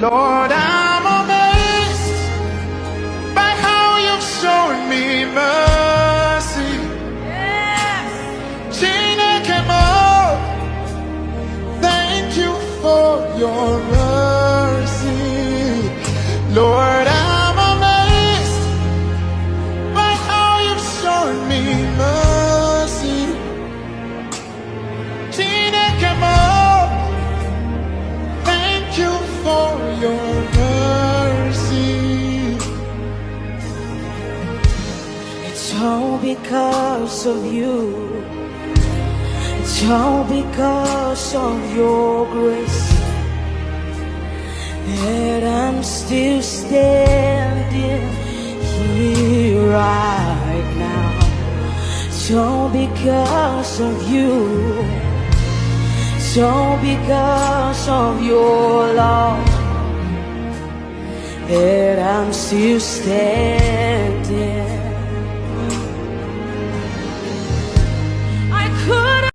Lord, I'm amazed by how you've shown me mercy. Chineke thank you for your mercy. Lord, I'm amazed by how you've shown me mercy. Chineke thank you for your mercy. It's all because of you. It's all because of your grace that I'm still standing here right now. It's all because of you. It's all because of your love that I'm still standing